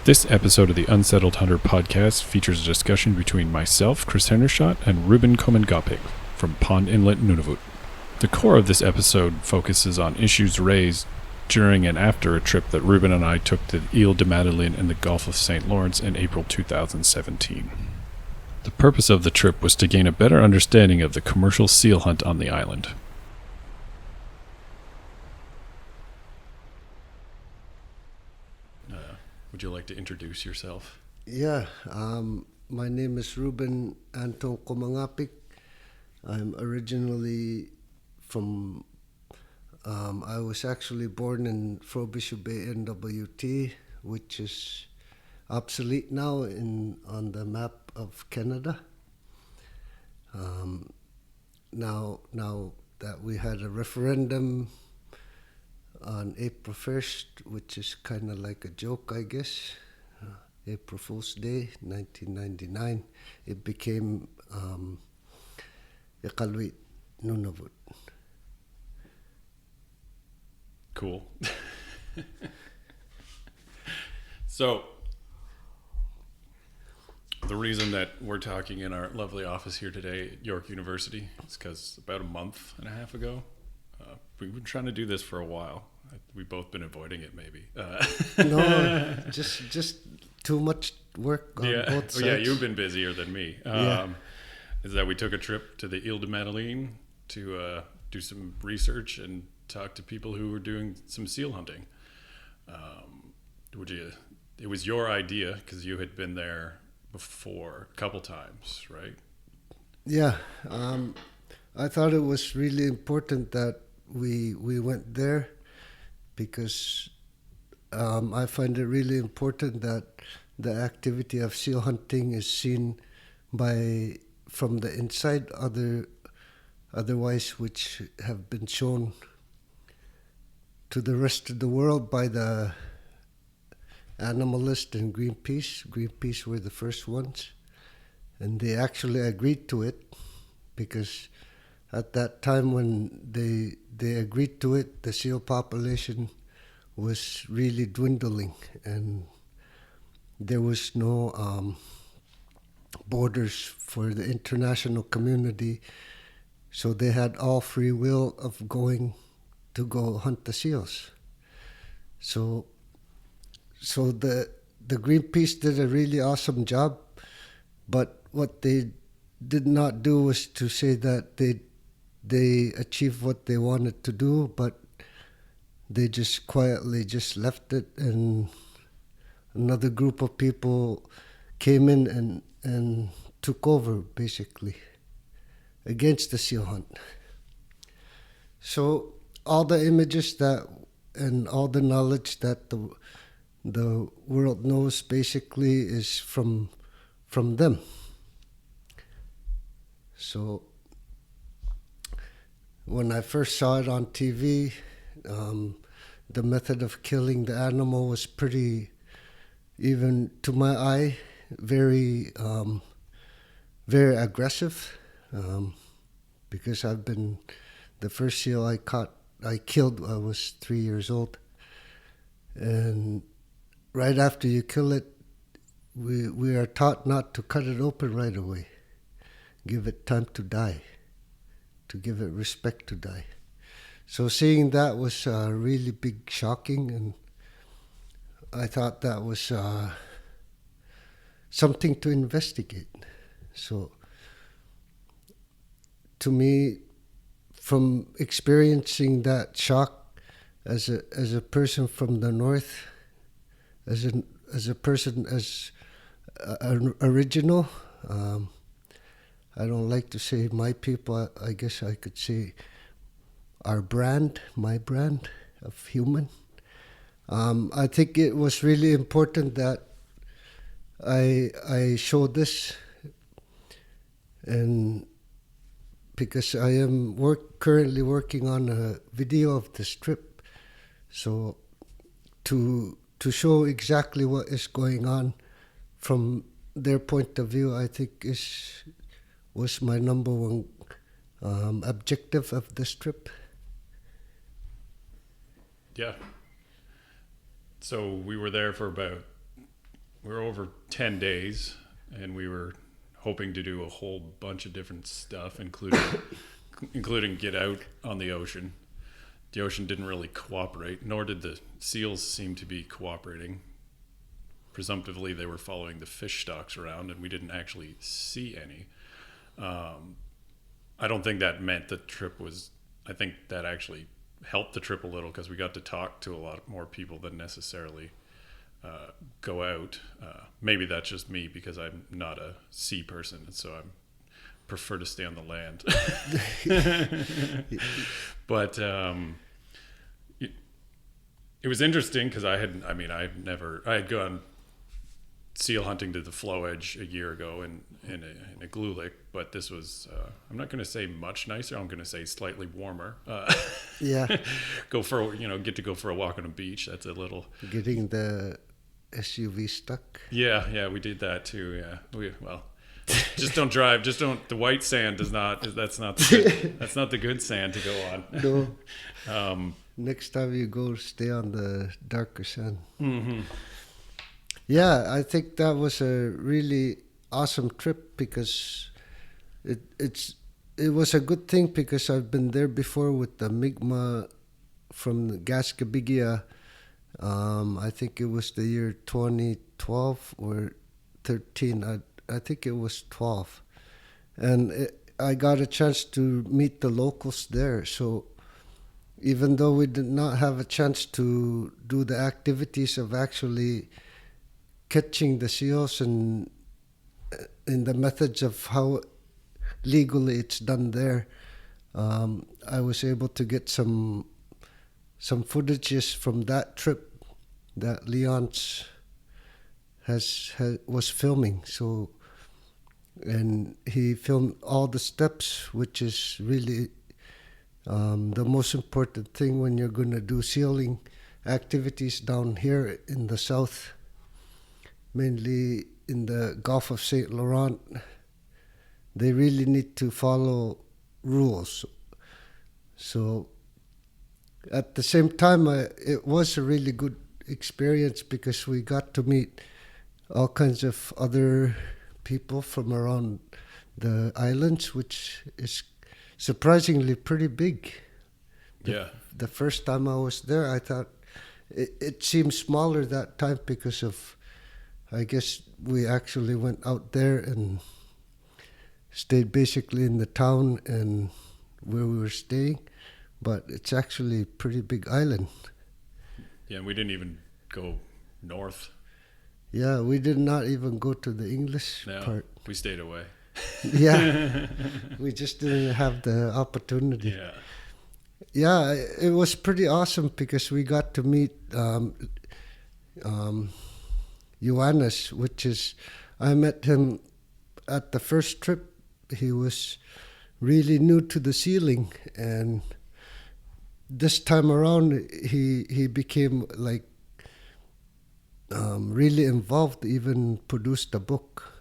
This episode of the Unsettled Hunter podcast features a discussion between myself, Chris Hendershot, and Ruben Komangapik from Pond Inlet, Nunavut. The core of this episode focuses on issues raised during and after a trip that Ruben and I took to Île de Madeleine in the Gulf of St. Lawrence in April 2017. The purpose of the trip was to gain a better understanding of the commercial seal hunt on the island. Would you like to introduce yourself? Yeah, my name is Ruben Anton Komangapik. I'm originally from, I was actually born in Frobisher Bay, NWT, which is obsolete now on the map of Canada. Now that we had a referendum on April 1st, which is kind of like a joke, I guess. April Fool's Day, 1999, it became Inuit, Nunavut. Cool. So, the reason that we're talking in our lovely office here today at York University is because about a month and a half ago, we've been trying to do this for a while. We've both been avoiding it, maybe. No, just too much work on both sides. Yeah, you've been busier than me. Is that we took a trip to the Île de Madeleine to do some research and talk to people who were doing some seal hunting. It was your idea because you had been there before a couple times, right? Yeah, I thought it was really important that we went there because I find it really important that the activity of seal hunting is seen from the inside, otherwise which have been shown to the rest of the world by the animalists and Greenpeace. Greenpeace were the first ones, and they actually agreed to it because at that time when they agreed to it, the seal population was really dwindling and there was no borders for the international community, so they had all free will of going to go hunt the seals. So the Greenpeace did a really awesome job, but what they did not do was to say that they achieved what they wanted to do, but they just quietly just left it, and another group of people came in and took over, basically, against the seal hunt. So all the images and all the knowledge that the world knows basically is from them. So when I first saw it on TV, the method of killing the animal was pretty, even to my eye, very aggressive. Because the first seal I killed, I was 3 years old. And right after you kill it, we are taught not to cut it open right away. Give it time to die, to give it respect to die. So seeing that was really big, shocking, and I thought that was something to investigate. So to me, from experiencing that shock as a person from the north, as a person as an original, I don't like to say my people. I guess I could say my brand of human. I think it was really important that I show this, and because I am currently working on a video of this trip, so to show exactly what is going on from their point of view, I think was my number one objective of this trip. Yeah. So we were there for about we were over 10 days, and we were hoping to do a whole bunch of different stuff, including get out on the ocean. The ocean didn't really cooperate, nor did the seals seem to be cooperating. Presumptively, they were following the fish stocks around, and we didn't actually see any. I don't think that meant the trip was... I think that actually helped the trip a little, because we got to talk to a lot more people than necessarily go out. Maybe that's just me, because I'm not a sea person, and so I prefer to stay on the land. But it was interesting, because I had gone seal hunting to the flow edge a year ago in a glulik, but this was I'm not going to say much nicer. I'm going to say slightly warmer. Yeah. Get to go for a walk on a beach. That's a little Getting the SUV stuck. Yeah, we did that too. Yeah, just don't drive. Just don't. The white sand does not. That's not the good sand to go on. No. Next time you go, stay on the darker sand. Mm-hmm. Yeah, I think that was a really awesome trip, because it was a good thing, because I've been there before with the Mi'kmaq from the Gaskabigia. I think it was the year 2012 or 13. I think it was 12. And I got a chance to meet the locals there. So even though we did not have a chance to do the activities of actually catching the seals and in the methods of how legally it's done there, I was able to get some footages from that trip that Leon's was filming. So, and he filmed all the steps, which is really the most important thing when you're going to do sealing activities down here in the south, mainly in the Gulf of St. Laurent. They really need to follow rules. So at the same time, it was a really good experience, because we got to meet all kinds of other people from around the islands, which is surprisingly pretty big. The first time I was there, I thought it seemed smaller that time, because of, I guess we actually went out there and stayed basically in the town and where we were staying, but it's actually a pretty big island. Yeah, we didn't even go north. Yeah, we did not even go to the English part. We stayed away. Yeah, we just didn't have the opportunity. Yeah, it was pretty awesome, because we got to meet Ioannis, which is, I met him at the first trip. He was really new to the sealing, and this time around he became like really involved, even produced a book.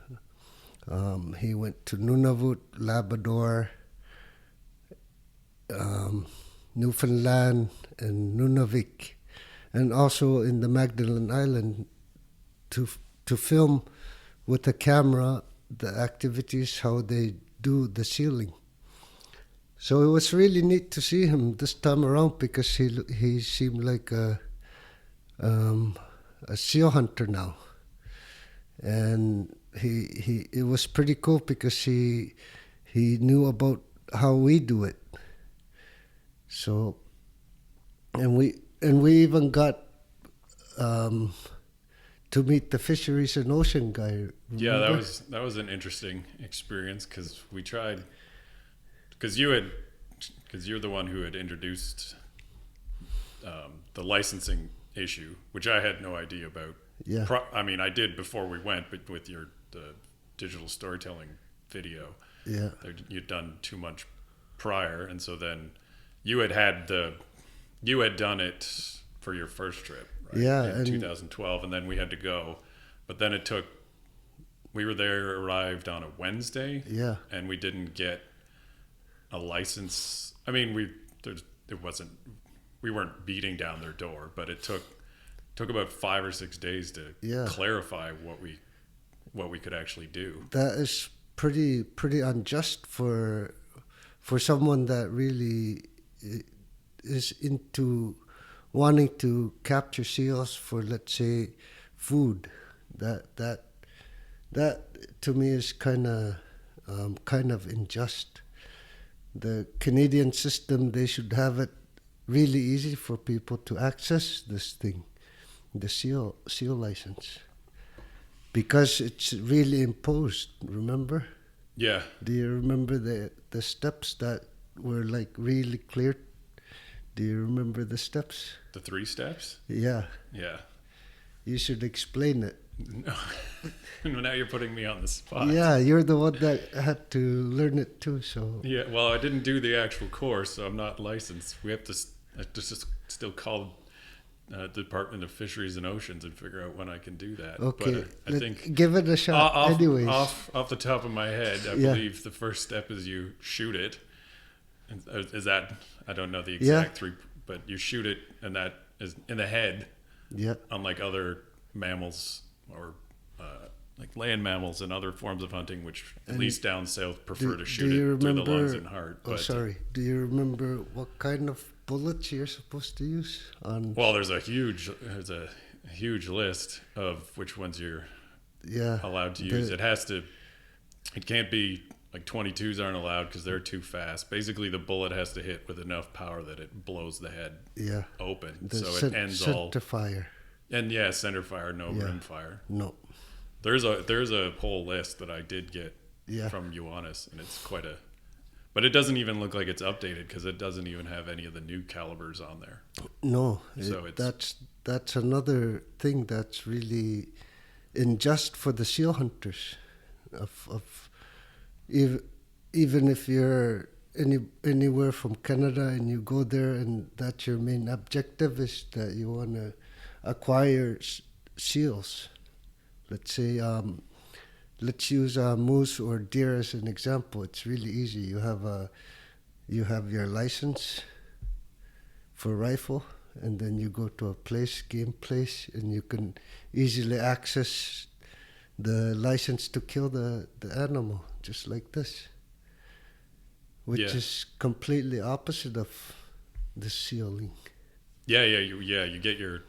He went to Nunavut, Labrador, Newfoundland, and Nunavik, and also in the Magdalene Island to film with a camera the activities, how they do the sealing. So it was really neat to see him this time around, because he seemed like a seal hunter now, and it was pretty cool, because he knew about how we do it. So, and we even got to meet the fisheries and ocean guy. Remember? Yeah, that was an interesting experience, because we tried, because you're the one who had introduced the licensing issue, which I had no idea about. Yeah. I did before we went, but with the digital storytelling video, yeah, you'd done too much prior, and so then you had done it for your first trip, right? Yeah, in 2012, and then we had to go, but then we arrived on a Wednesday, yeah, and we didn't get a license. We weren't beating down their door, but it took took about 5 or 6 days to Yeah. clarify what we could actually do. That is pretty unjust for someone that really is into wanting to capture seals for, let's say, food. That to me is kind of unjust. The Canadian system, they should have it really easy for people to access this thing, the seal license, because it's really imposed. Remember? Yeah. Do you remember the steps that were like really clear? Do you remember the steps? The 3 steps? Yeah. Yeah. You should explain it. No. Now you're putting me on the spot. Yeah, you're the one that had to learn it too, so... Yeah, well, I didn't do the actual course, so I'm not licensed. We have to just still call Department of Fisheries and Oceans and figure out when I can do that. Okay, But I think give it a shot anyways. Off the top of my head, I believe the first step is you shoot it. Is that, I don't know the exact 3, but you shoot it and that is in the head. Yeah. Unlike other mammals or like land mammals and other forms of hunting, which at least down south prefer to shoot it through the lungs and heart. Oh, sorry. Do you remember what kind of bullets you're supposed to use? Well, there's a huge list of which ones you're allowed to use. It can't be like 22s aren't allowed because they're too fast. Basically, the bullet has to hit with enough power that it blows the head open. So it ends all center fire. And center fire, no rim fire. No. There's a whole list that I did get from Ioannis, and it's quite but it doesn't even look like it's updated because it doesn't even have any of the new calibers on there. No, so that's another thing that's really unjust for the seal hunters. Even if you're anywhere from Canada and you go there and that's your main objective is that you want to acquire seals. Let's say, let's use moose or deer as an example. It's really easy. You have your license for rifle, and then you go to a game place, and you can easily access the license to kill the animal, just like this, which is completely opposite of the sealing. You get your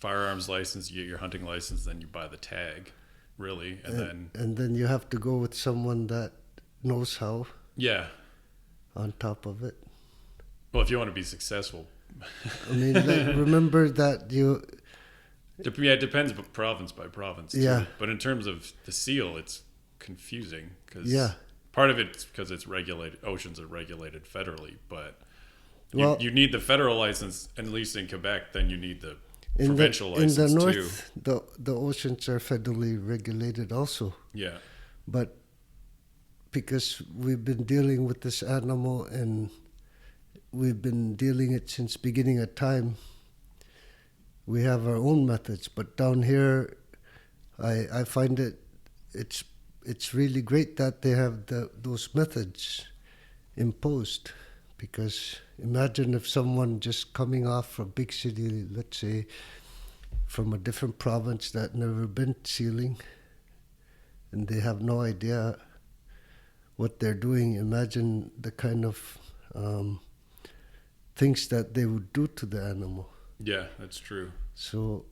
firearms license, you get your hunting license, then you buy the tag, really, and then you have to go with someone that knows how. Yeah. On top of it. Well, if you want to be successful. I mean, remember that it depends province by province. Too. Yeah. But in terms of the seal, it's confusing because part of it's because it's regulated. Oceans are regulated federally, but you need the federal license, and at least in Quebec, then you need the provincial license in the too. North, the oceans are federally regulated also. Yeah. But because we've been dealing with this animal and we've been dealing it since beginning of time, we have our own methods. But down here, I find it's really great that they have those methods imposed. Because imagine if someone just coming off from a big city, let's say from a different province that never been sealing, and they have no idea what they're doing. Imagine the kind of things that they would do to the animal. Yeah, that's true. So,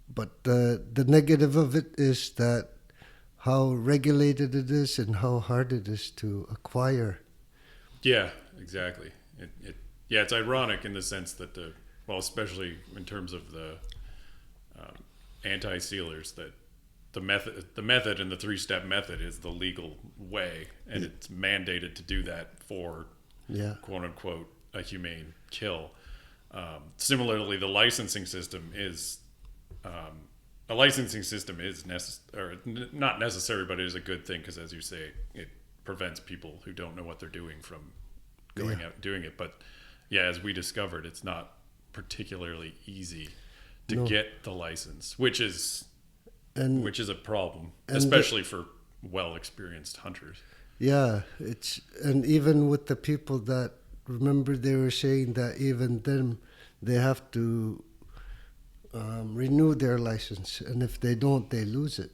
but the negative of it is that how regulated it is and how hard it is to acquire. Yeah, exactly. It's ironic in the sense that especially in terms of the anti-sealers, that the method and the 3-step method is the legal way, and it's mandated to do that for quote unquote a humane kill. Similarly, the licensing system is not necessary, but it is a good thing because, as you say, it prevents people who don't know what they're doing from going out and doing it. But as we discovered, it's not particularly easy to get the license, which is a problem, especially for well-experienced hunters. Yeah, and even with the people that, remember they were saying that even them, they have to renew their license, and if they don't, they lose it.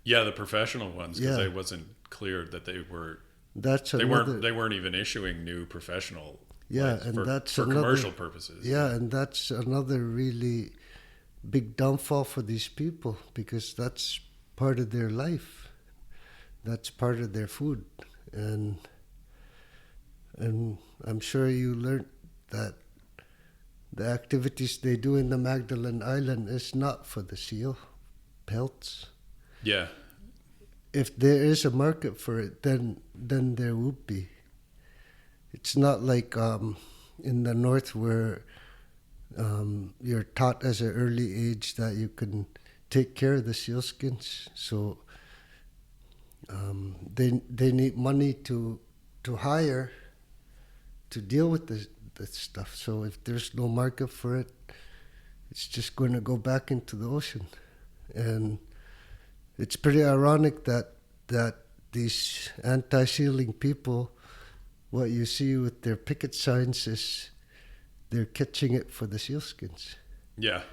Yeah, the professional ones, because Yeah. it wasn't clear that they were. That's They another. weren't even issuing new professional. Yeah, license and for, that's for another. commercial purposes. Yeah, and that's another really big downfall for these people, because that's part of their life. That's part of their food, and I'm sure you learned that the activities they do in the Magdalene Island is not for the seal pelts. Yeah. If there is a market for it, then there would be. It's not like in the north where you're taught as an early age that you can take care of the sealskins. So they need money to hire to deal with the stuff. So if there's no market for it, it's just going to go back into the ocean. And it's pretty ironic that these anti-sealing people, what you see with their picket signs is they're catching it for the sealskins. Yeah.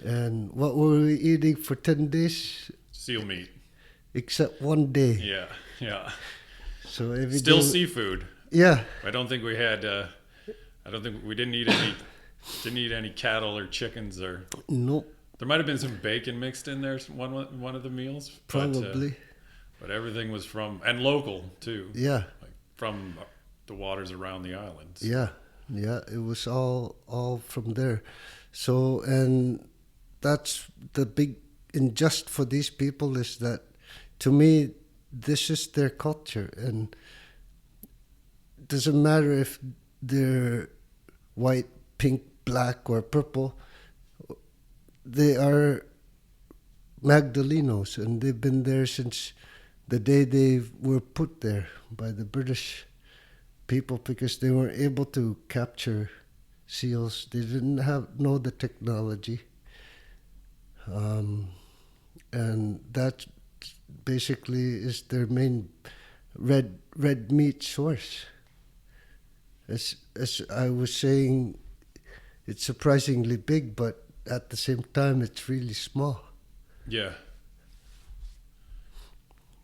And what were we eating for 10 days? Seal meat. Except one day. Yeah. Yeah. So every Still day, seafood. yeah. I don't think we had. I don't think we didn't eat any cattle or chickens or. Nope. There might have been some bacon mixed in there one of the meals. Probably. But everything was from and local too. Yeah. Like from the waters around the islands. Yeah. Yeah. It was all from there. So, and that's the big injustice for these people, is that, to me, this is their culture, and it doesn't matter if they're white, pink, black, or purple. They are Magdalenos, and they've been there since the day they were put there by the British people, because they weren't able to capture seals. They didn't know the technology, and that basically is their main red meat source. As I was saying, it's surprisingly big, but at the same time, it's really small. Yeah.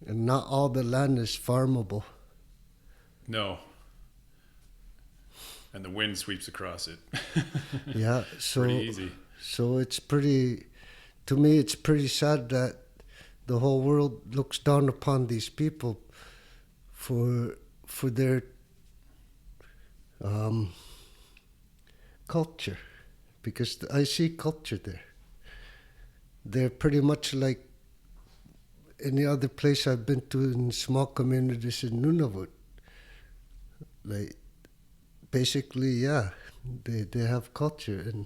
And not all the land is farmable. No. And the wind sweeps across it. Yeah, so pretty easy. So it's pretty, to me, it's pretty sad that the whole world looks down upon these people for their culture, because I see culture there. They're pretty much like any other place I've been to in small communities in Nunavut. Like, basically, yeah, they have culture, and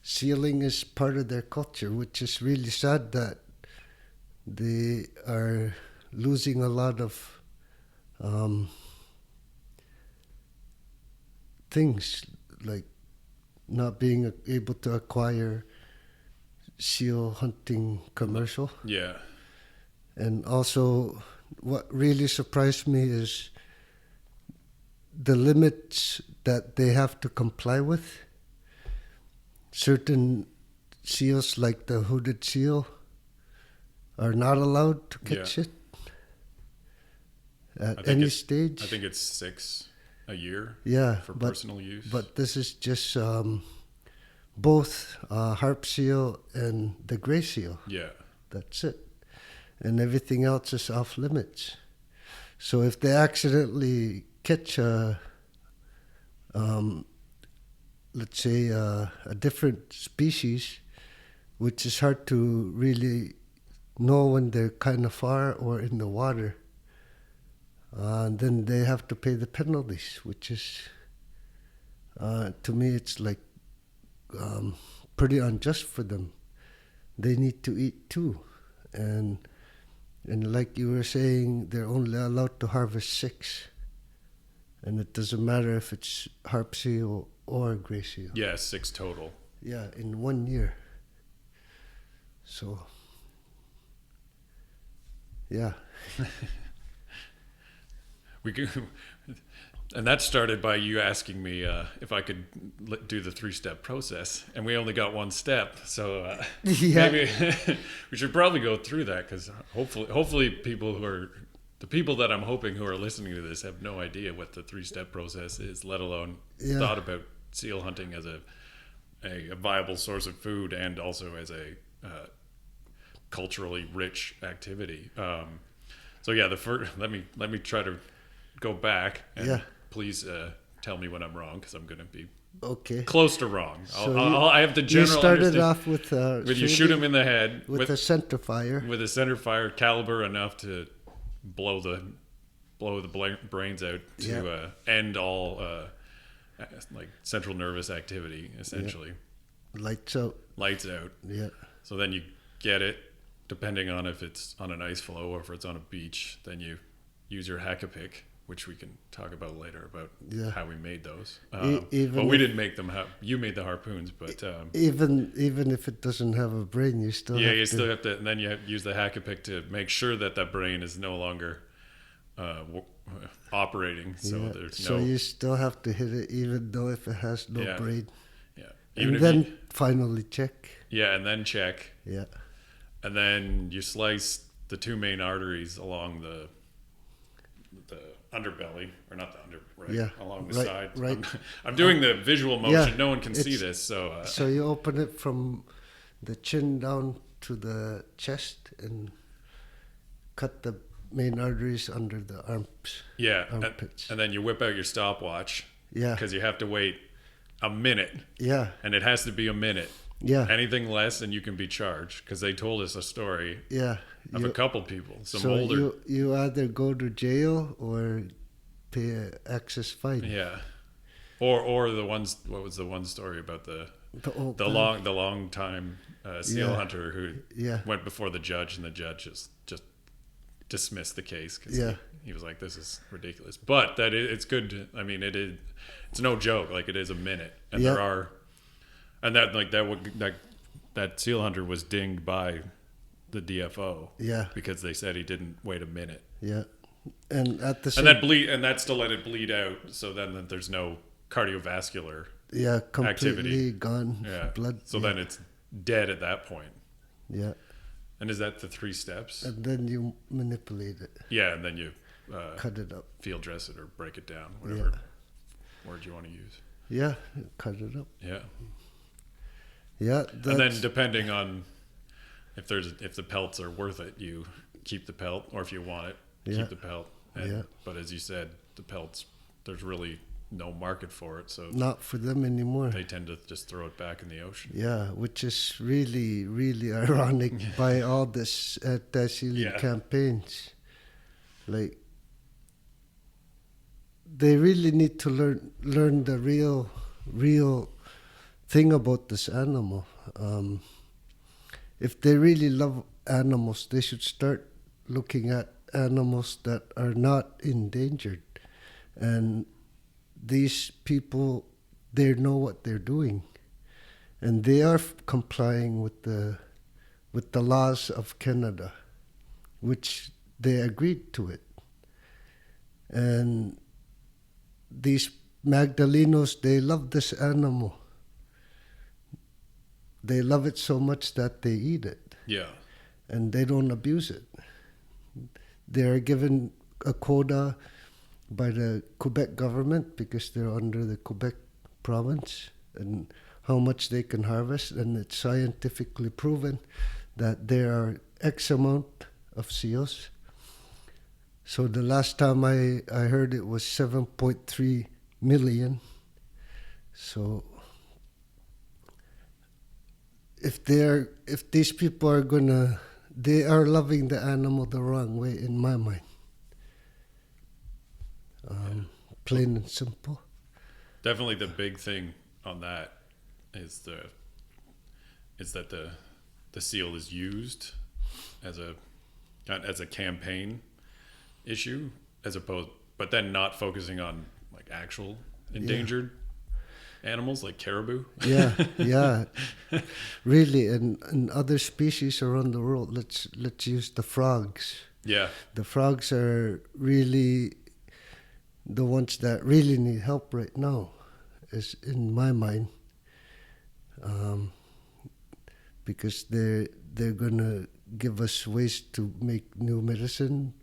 sealing is part of their culture, which is really sad that they are losing a lot of things, like not being able to acquire seal hunting commercial. Yeah. And also, what really surprised me is the limits that they have to comply with. Certain seals, like the hooded seal, are not allowed to catch it at any stage. I think it's 6 a year. Yeah, for personal use. But this is just both harp seal and the gray seal. Yeah. That's it. And everything else is off limits. So if they accidentally catch let's say a different species, which is hard to really know when they're kind of far or in the water, then they have to pay the penalties, which is, to me, it's like pretty unjust for them. They need to eat too. And like you were saying, they're only allowed to harvest 6. And it doesn't matter if it's harp seal or gray seal. Yeah, 6 total. Yeah, in 1 year. So, yeah. And that started by you asking me if I could do the 3-step process, and we only got one step. So maybe we should probably go through that, because hopefully the people that I'm hoping who are listening to this have no idea what the 3-step process is, let alone thought about seal hunting as a viable source of food and also as a culturally rich activity. So yeah, let me try to go back and please tell me when I'm wrong, because I'm going to be close to wrong. I have the general. You started off with you shoot him in the head with a center fire. With a center fire caliber enough to blow the brains out to end all like central nervous activity, essentially. Lights out. Yeah. So then you get it, depending on if it's on an ice floe or if it's on a beach. Then you use your hack-a-pick, which we can talk about later about how we made those. But we didn't make them. You made the harpoons, but even if it doesn't have a brain, you still still have to. And then you use the hack-a-pick to make sure that brain is no longer operating. So so you still have to hit it, even though if it has no brain. Yeah. And then finally check. Yeah, and then check. Yeah. And then you slice the 2 main arteries along the underbelly, or not the along the side. Right. I'm doing the visual motion. No one can see this, so. So you open it from the chin down to the chest and cut the main arteries under the armpits. Yeah, and then you whip out your stopwatch. Yeah. Because you have to wait a minute. Yeah. And it has to be a minute. Yeah. Anything less and you can be charged, because they told us a story of a couple people. You either go to jail or pay an excess fine. Yeah. Or the ones, what was the one story about the long time seal hunter who went before the judge, and the judge just dismissed the case because he was like, this is ridiculous. But it's good. It's no joke. Like, it is a minute, and there are. And that seal hunter was dinged by the DFO. Yeah. Because they said he didn't wait a minute. Yeah. And at the same and that's to let it bleed out, so then there's no cardiovascular completely activity. Gone. Yeah. Blood. So then it's dead at that point. Yeah. And is that the 3 steps? And then you manipulate it. Yeah, and then you cut it up. Field dress it or break it down, whatever word you want to use. Yeah, cut it up. Yeah. Yeah, and then depending on if the pelts are worth it, you keep the pelt, or if you want it, keep the pelt. But as you said, the pelts, there's really no market for it, so not for them anymore. They tend to just throw it back in the ocean. Yeah, which is really, really ironic by all this anti-sealing campaigns. Like, they really need to learn the real thing about this animal. If they really love animals, they should start looking at animals that are not endangered. And these people, they know what they're doing. And they are complying with the laws of Canada, which they agreed to it. And these Magdalenos, they love this animal. They love it so much that they eat it. Yeah. And they don't abuse it. They're given a quota by the Quebec government because they're under the Quebec province, and how much they can harvest. And it's scientifically proven that there are X amount of seals. So the last time I heard it was 7.3 million. So if these people are they are loving the animal the wrong way, in my mind. Plain and simple. Definitely the big thing on that is that the seal is used as a campaign issue, but then not focusing on like actual endangered animals like caribou. Yeah. Really, and other species around the world. Let's use the frogs. Yeah. The frogs are really the ones that really need help right now, is in my mind, because they're gonna give us ways to make new medicine,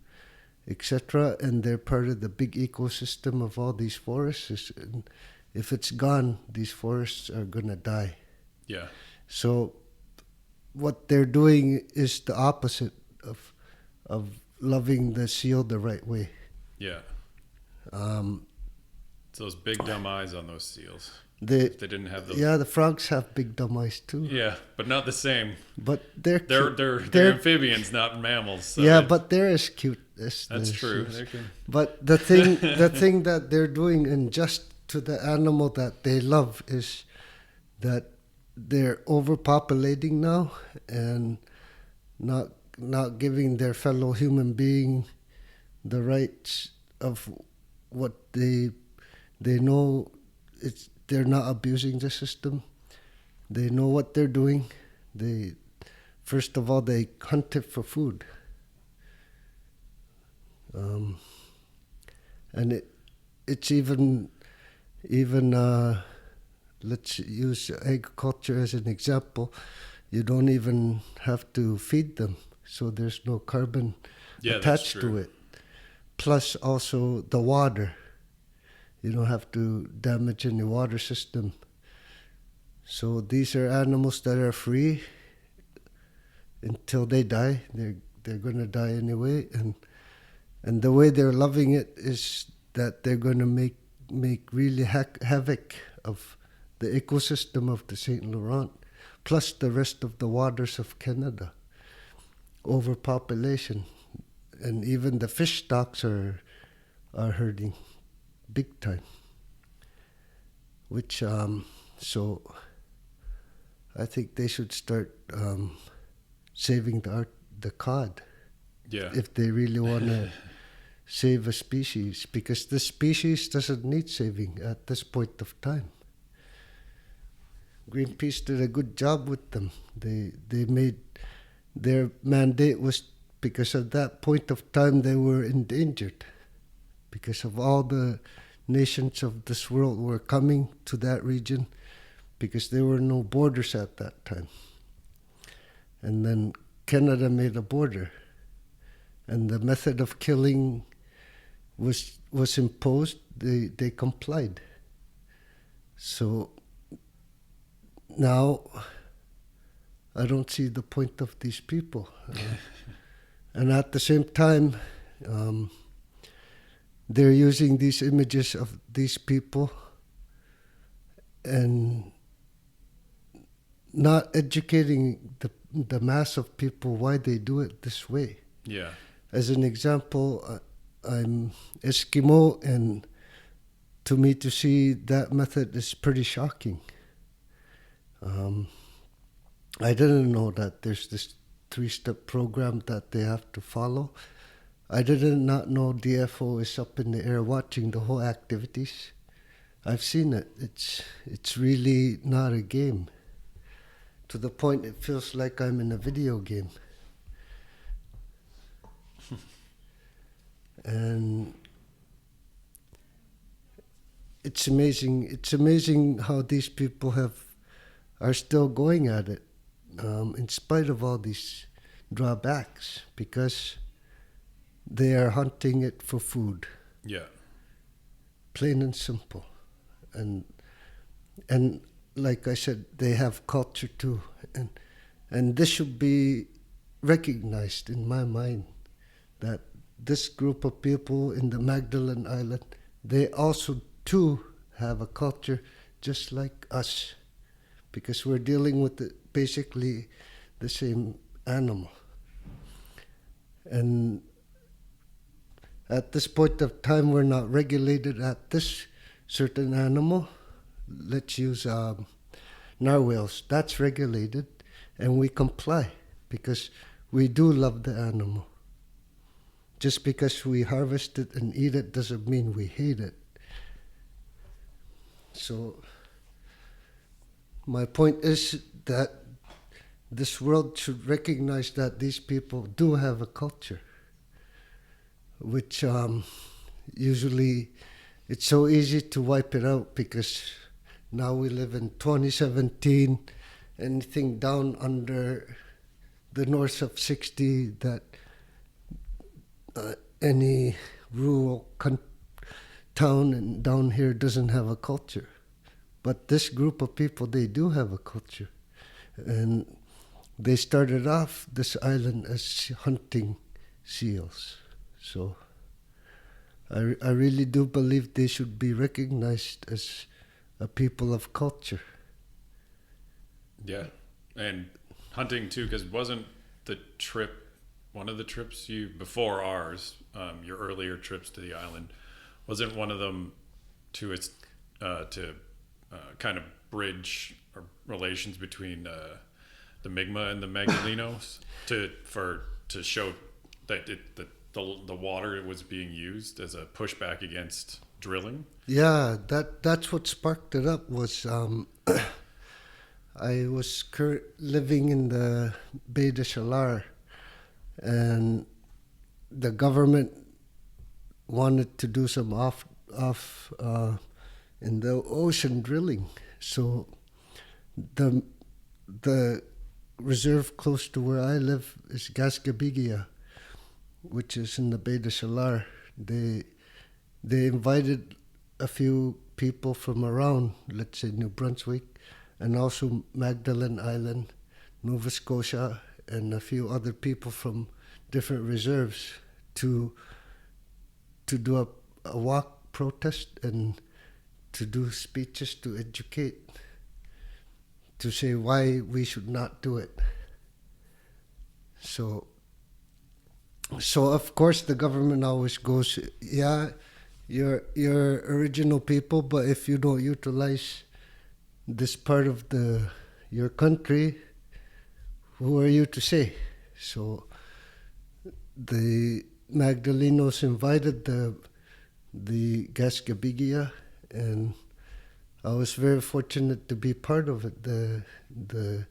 etc. And they're part of the big ecosystem of all these forests. And if it's gone, these forests are gonna die. Yeah. So what they're doing is the opposite of loving the seal the right way. Yeah. Um, It's those big dumb eyes on those seals. they If they didn't have those. Yeah, the frogs have big dumb eyes too. Yeah, but not the same. But they're They're cute. amphibians, not mammals. So Yeah, but they're as cute as that's the true. seals. They can- But the thing that they're doing unjust to the animal that they love is that they're overpopulating now and not giving their fellow human being the rights of what they know. They're not abusing the system. They know what they're doing. They first of all they hunt it for food. And it's even let's use agriculture as an example. You don't even have to feed them, so there's no carbon attached to it. Plus also the water. You don't have to damage any water system. So these are animals that are free until they die. They're going to die anyway, and the way they're loving it is that they're going to make really havoc of the ecosystem of the St. Laurent, plus the rest of the waters of Canada. Overpopulation, and even the fish stocks are hurting big time. Which so I think they should start saving the cod. Yeah. If they really want to save a species, because this species doesn't need saving at this point of time. Greenpeace did a good job with them. They made their mandate was because at that point of time they were endangered, because of all the nations of this world were coming to that region, because there were no borders at that time. And then Canada made a border, and the method of killing was imposed. They complied. So now I don't see the point of these people. And at the same time, they're using these images of these people and not educating the mass of people why they do it this way. Yeah. As an example, I'm Eskimo, and to me to see that method is pretty shocking. I didn't know that there's this 3-step program that they have to follow. I did not know DFO is up in the air watching the whole activities. I've seen it. It's really not a game. To the point it feels like I'm in a video game. And it's amazing. It's amazing how these people are still going at it, in spite of all these drawbacks, because they are hunting it for food. Yeah. Plain and simple. And like I said, they have culture too. And this should be recognized in my mind, that this group of people in the Magdalene Island, they also too have a culture just like us, because we're dealing with basically the same animal. And at this point of time, we're not regulated at this certain animal. Let's use narwhals. That's regulated, and we comply because we do love the animal. Just because we harvest it and eat it doesn't mean we hate it. So my point is that this world should recognize that these people do have a culture, which usually it's so easy to wipe it out because now we live in 2017. Anything down under the north of 60 that any rural town and down here doesn't have a culture. But this group of people, they do have a culture. And they started off this island as hunting seals. So I really do believe they should be recognized as a people of culture. Yeah, and hunting too, because wasn't the trip, one of the trips you, before ours, your earlier trips to the island, wasn't one of them to its, to kind of bridge relations between the Mi'kmaq and the Magdalenos to show that the water was being used as a pushback against drilling? Yeah, that's what sparked it up was I was living in the Baie de Chalar, and the government wanted to do some off in the ocean drilling. So the reserve close to where I live is Gascabigia, which is in the Baie de Chalar. They invited a few people from around, let's say New Brunswick, and also Magdalene Island, Nova Scotia, and a few other people from different reserves to do a walk protest and to do speeches to educate, to say why we should not do it. So of course the government always goes, yeah, you're original people, but if you don't utilize this part of your country, who are you to say? So the Magdalenos invited the Gascabigia, and I was very fortunate to be part of it, the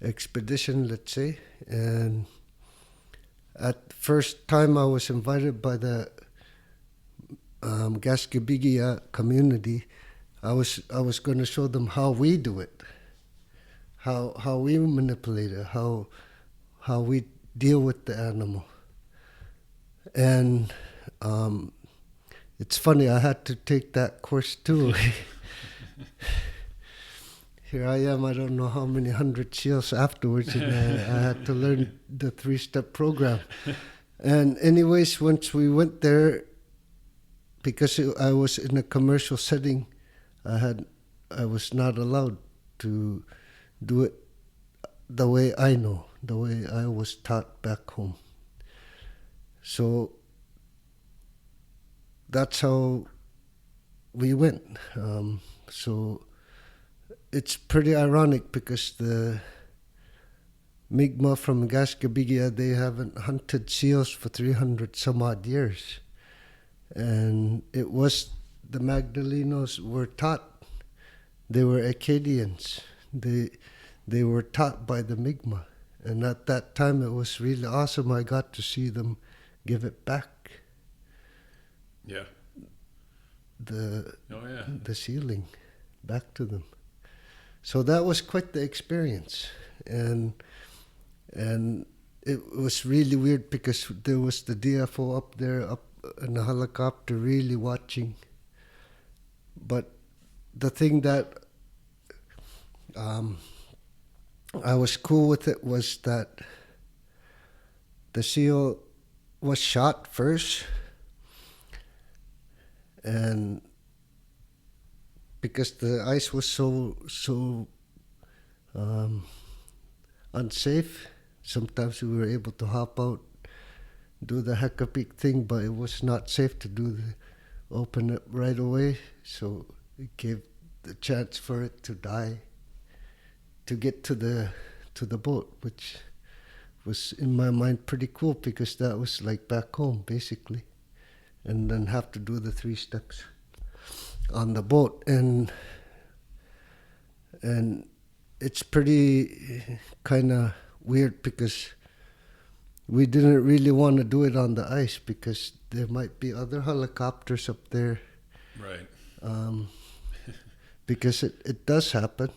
expedition, let's say. And at first time I was invited by the Gascabigia community, I was going to show them how we do it, how we manipulate it, how we deal with the animal. And it's funny, I had to take that course too. Here I am, I don't know how many 100 seals afterwards, and I had to learn the 3-step program. And anyways, once we went there, because I was in a commercial setting, I was not allowed to do it the way I know, the way I was taught back home. So that's how we went. So it's pretty ironic because the Mi'kmaq from Gascabigia, they haven't hunted seals for 300 some odd years. And it was the Magdalenos were taught, they were Acadians. They were taught by the Mi'kmaq. And at that time it was really awesome. I got to see them give it back. Yeah. The sealing back to them. So that was quite the experience. And it was really weird because there was the DFO up there, up in a helicopter, really watching. But the thing that I was cool with it was that the seal was shot first, and because the ice was so unsafe, sometimes we were able to hop out, do the Heckapeak thing, but it was not safe to open it right away, so it gave the chance for it to die, to get to the boat, which was in my mind pretty cool because that was like back home basically, and then have to do the 3 steps on the boat, and it's pretty kind of weird because we didn't really want to do it on the ice because there might be other helicopters up there Right. Because it does happen.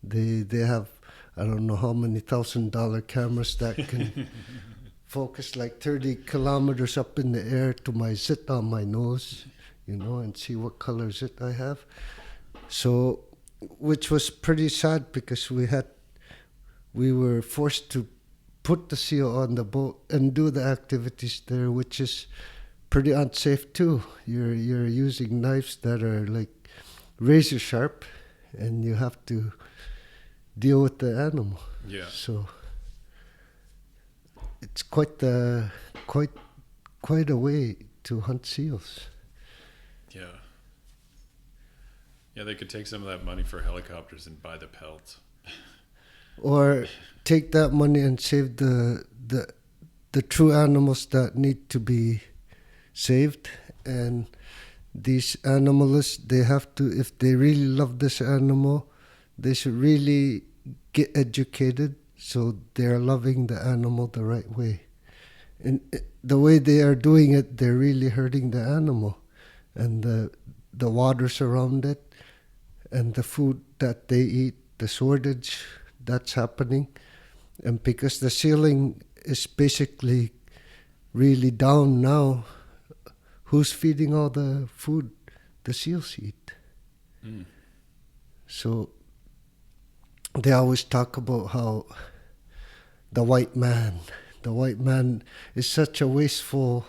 They have, I don't know how many $1,000 cameras that can focus like 30 kilometers up in the air to my zit on my nose, and see what color zit I have. So, which was pretty sad because we were forced to put the seal on the boat and do the activities there, which is pretty unsafe too. You're using knives that are like razor sharp, and you have to deal with the animal. Yeah. So it's quite a way to hunt seals. Yeah. Yeah, they could take some of that money for helicopters and buy the pelts. Or take that money and save the true animals that need to be saved. And these animalists, they have to, if they really love this animal, they should really get educated so they're loving the animal the right way. And the way they are doing it, they're really hurting the animal and the waters around it and the food that they eat, the shortage that's happening. And because the sealing is basically really down now, who's feeding all the food the seals eat? Mm. So they always talk about how the white man is such a wasteful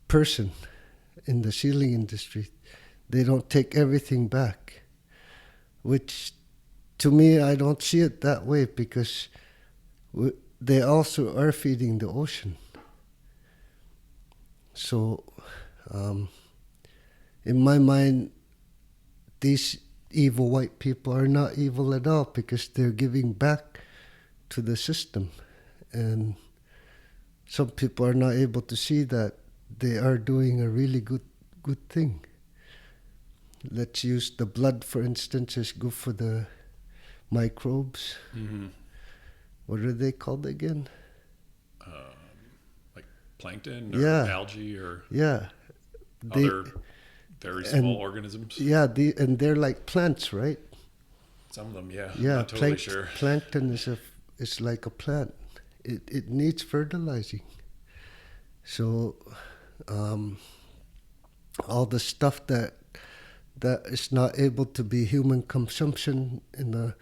person in the sealing industry. They don't take everything back, which to me, I don't see it that way because they also are feeding the ocean. So, in my mind, these evil white people are not evil at all because they're giving back to the system. And some people are not able to see that they are doing a really good thing. Let's use the blood, for instance, is good for the microbes. Mm-hmm. What are they called again? Like plankton or algae or other very small organisms? Yeah, and they're like plants, right? Some of them, yeah. Yeah, I'm not totally sure. Plankton is like a plant. It needs fertilizing. So all the stuff that is not able to be human consumption in a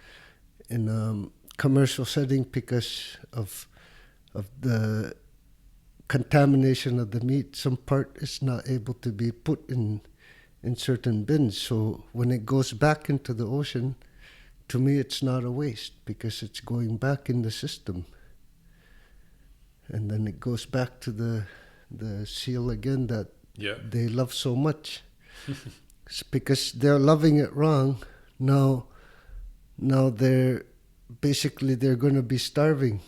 commercial setting because of the contamination of the meat, some part is not able to be put in certain bins. So when it goes back into the ocean, to me it's not a waste because it's going back in the system. And then it goes back to the seal again that they love so much. It's because they're loving it wrong. Now they're going to be starving.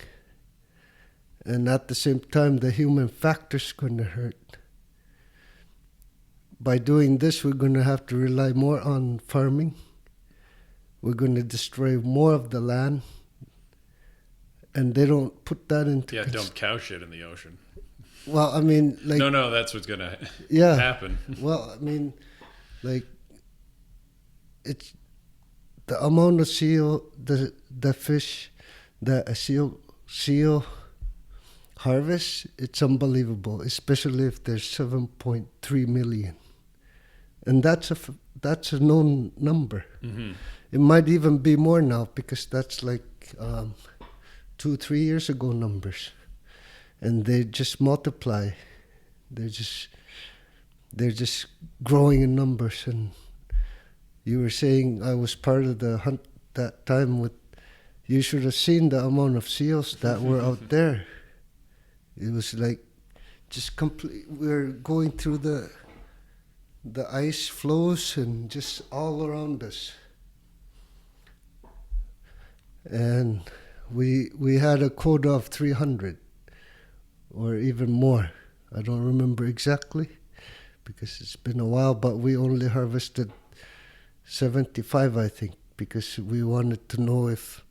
And at the same time, the human factor's going to hurt. By doing this, we're going to have to rely more on farming. We're going to destroy more of the land. And they don't put that into... dump cow shit in the ocean. Well, I mean, like... No, that's what's going to happen. Well, I mean, like, it's... The amount of seal, the fish that a seal harvest, it's unbelievable, especially if there's 7.3 million. And that's a known number. Mm-hmm. It might even be more now because that's like 2-3 years ago numbers. And they just multiply. They're just growing in numbers. And you were saying I was part of the hunt that time with, you should have seen the amount of seals that were out there. It was like just complete, we're going through the ice flows and just all around us. And we had a quota of 300 or even more. I don't remember exactly because it's been a while, but we only harvested 75, I think, because we wanted to know if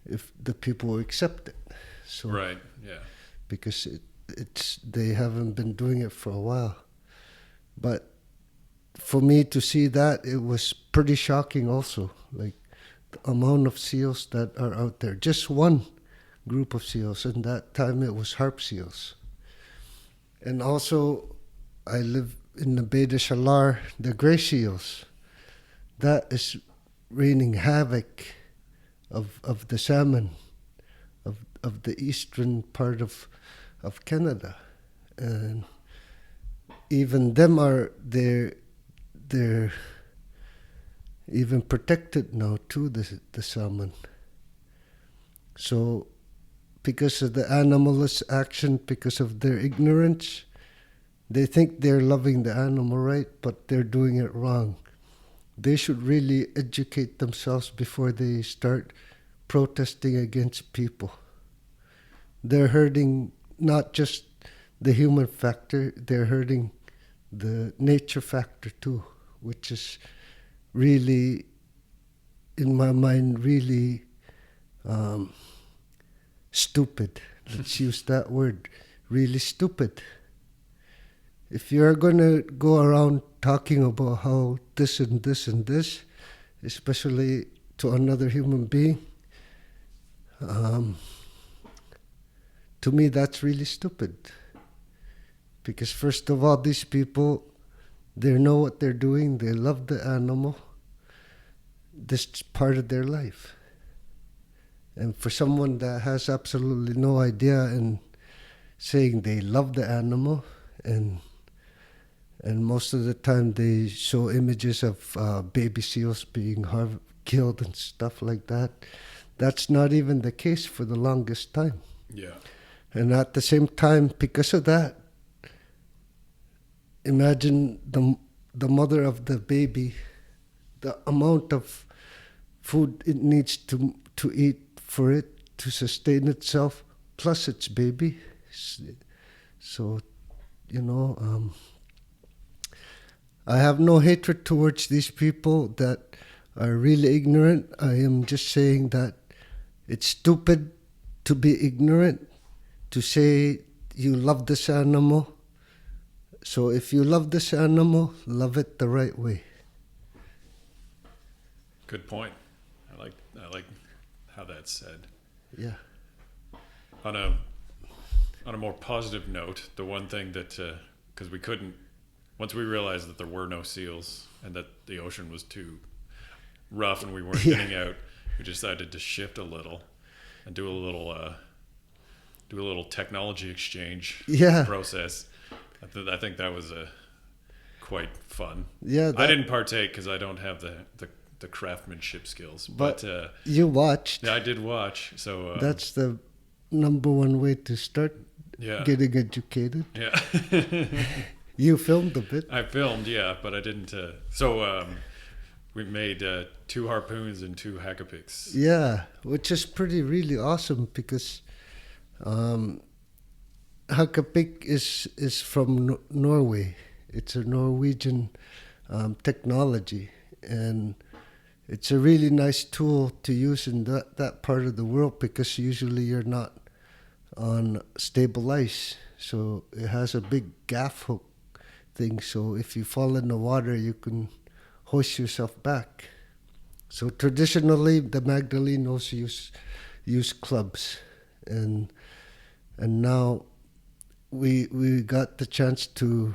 the people accept it. So, right, yeah. Because they haven't been doing it for a while. But for me to see that, it was pretty shocking also. Like the amount of seals that are out there. Just one group of seals, and that time it was harp seals. And also, I live in the Baie de Chalar, the gray seals. That is wreaking havoc of the salmon of the eastern part of Canada. And even them they're even protected now too, the salmon. So because of the animalist action, because of their ignorance, they think they're loving the animal right, but they're doing it wrong. They should really educate themselves before they start protesting against people. They're hurting not just the human factor, they're hurting the nature factor too, which is really, in my mind, really stupid. Let's use that word. Really stupid. If you're going to go around talking about how this and this and this, especially to another human being, to me that's really stupid. Because first of all, these people, they know what they're doing, they love the animal. This is part of their life. And for someone that has absolutely no idea and saying they love the animal, and most of the time they show images of baby seals being killed and stuff like that. That's not even the case for the longest time. Yeah. And at the same time, because of that, imagine the mother of the baby, the amount of food it needs to eat for it to sustain itself, plus its baby. So, I have no hatred towards these people that are really ignorant. I am just saying that it's stupid to be ignorant, to say you love this animal. So if you love this animal, love it the right way. Good point. I like how that's said. Yeah. On a more positive note, the one thing that because we couldn't, once we realized that there were no seals and that the ocean was too rough and we weren't getting out, we decided to shift a little and do a little technology exchange process. I think that was quite fun. Yeah, I didn't partake because I don't have the craftsmanship skills. But you watched. Yeah, I did watch. So that's the number one way to start getting educated. Yeah. You filmed a bit. I filmed, yeah, but I didn't. So we made 2 harpoons and 2 hackapics. Yeah, which is really awesome because Hakapik is from Norway. It's a Norwegian technology, and it's a really nice tool to use in that part of the world because usually you're not on stable ice. So it has a big gaff hook thing. So if you fall in the water, you can hoist yourself back. So traditionally, the Madeleine also use clubs, and now we got the chance to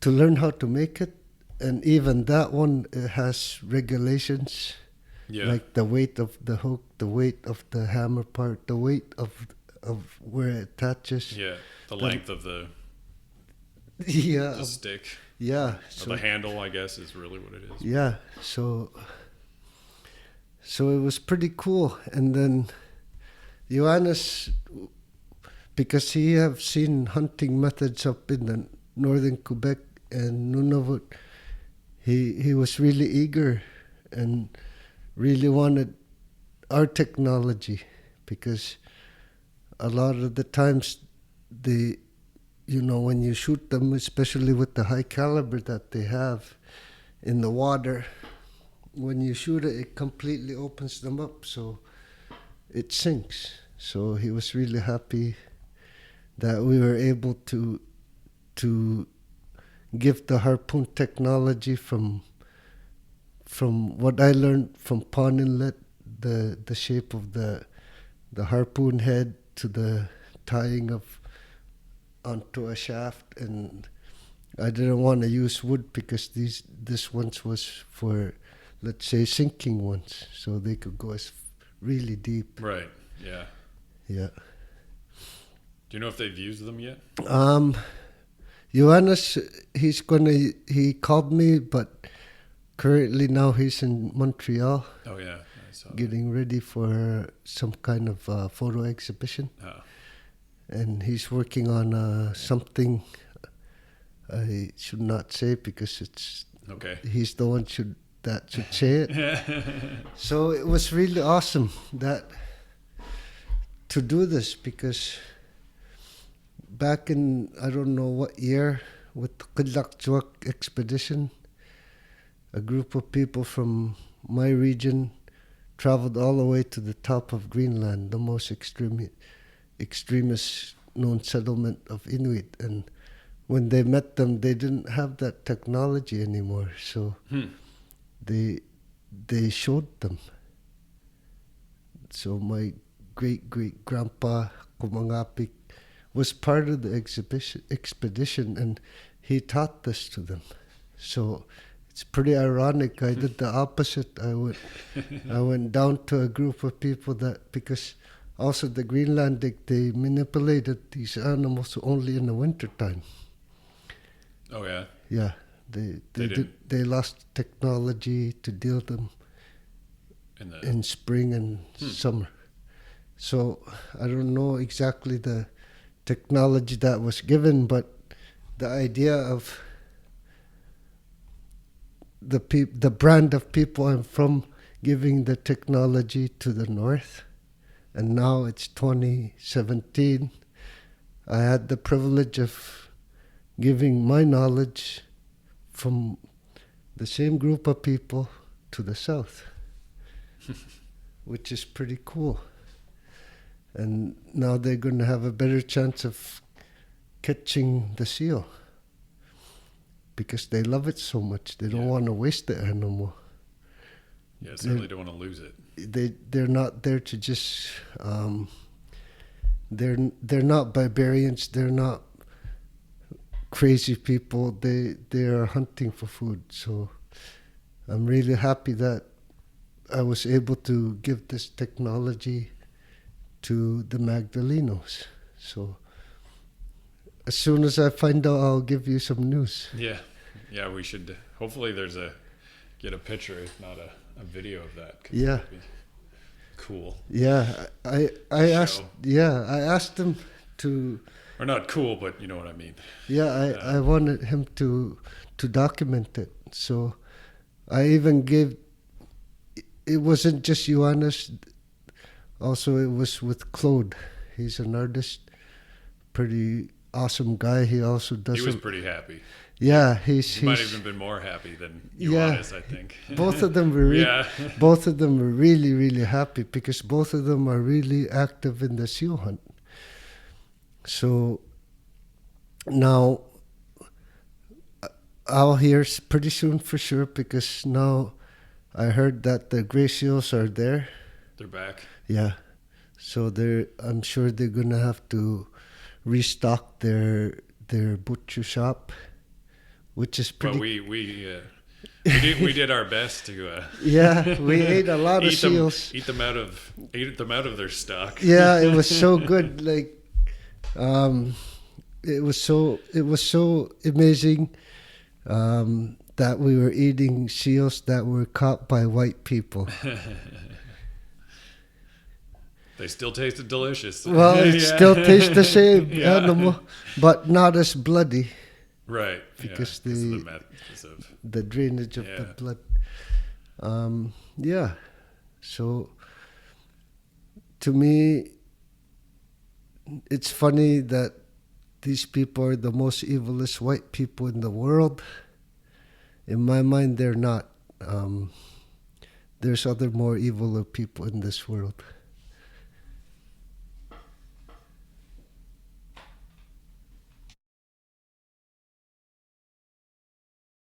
learn how to make it, and even that one, it has regulations, like the weight of the hook, the weight of the hammer part, the weight of where it attaches. Yeah, the length of the stick. Yeah, so the handle, I guess, is really what it is. Yeah, so it was pretty cool, and then Johannes, because he have seen hunting methods up in the northern Quebec and Nunavut, he was really eager and really wanted our technology, because a lot of the times when you shoot them, especially with the high caliber that they have in the water, when you shoot it, it completely opens them up, so it sinks. So he was really happy that we were able to give the harpoon technology from what I learned from Pond Inlet, the shape of the harpoon head to the tying of onto a shaft, and I didn't want to use wood because this ones was for, let's say, sinking ones, so they could go really deep. Right. Yeah. Yeah. Do you know if they've used them yet? Johannes, he called me, but currently now he's in Montreal. Oh yeah, I saw getting ready for some kind of photo exhibition. Oh. And he's working on something I should not say because it's okay. He's the one that should say it. So it was really awesome to do this, because back in, I don't know what year, with the Qilakjuak expedition, a group of people from my region traveled all the way to the top of Greenland, the most extremist known settlement of Inuit. And when they met them, they didn't have that technology anymore. So they showed them. So my great-great-grandpa Komangapik was part of the expedition, and he taught this to them. So it's pretty ironic. I did the opposite. I went down to a group of people because also the Greenlandic, they manipulated these animals only in the wintertime. Oh yeah. Yeah, they lost technology to deal them in spring and summer. So I don't know exactly the technology that was given, but the idea of the brand of people I'm from giving the technology to the north, and now it's 2017. I had the privilege of giving my knowledge from the same group of people to the south, which is pretty cool. And now they're going to have a better chance of catching the seal because they love it so much. They don't want to waste the animal. Yeah, certainly don't want to lose it. They're not there to just they're not barbarians. They're not crazy people. They are hunting for food. So I'm really happy that I was able to give this technology to the Magdalenos. So as soon as I find out, I'll give you some news. Yeah, we should. Hopefully, get a picture, if not a video of that. Yeah, that'd be cool. Yeah, I asked him to. Or not cool, but you know what I mean. Yeah, I wanted him to document it. So I even gave. It wasn't just Johannes. Also, it was with Claude. He's an artist, pretty awesome guy. He also does. He was pretty happy. Yeah, he might have even been more happy than Johannes, I think. Both of them were. Both of them were really, really happy because both of them are really active in the seal hunt. So now I'll hear pretty soon for sure, because now I heard that the gray seals are there. They're back. Yeah, so I'm sure they're gonna have to restock their butcher shop, which is pretty. But we did our best to. Yeah, we ate a lot of seals. Eat them out of their stock. Yeah, it was so good. Like, it was so amazing that we were eating seals that were caught by white people. They still tasted delicious. Well, it still tastes the same animal, but not as bloody. Right. Because the drainage of the blood. So to me, it's funny that these people are the most evilest white people in the world. In my mind, they're not. There's other more eviler people in this world.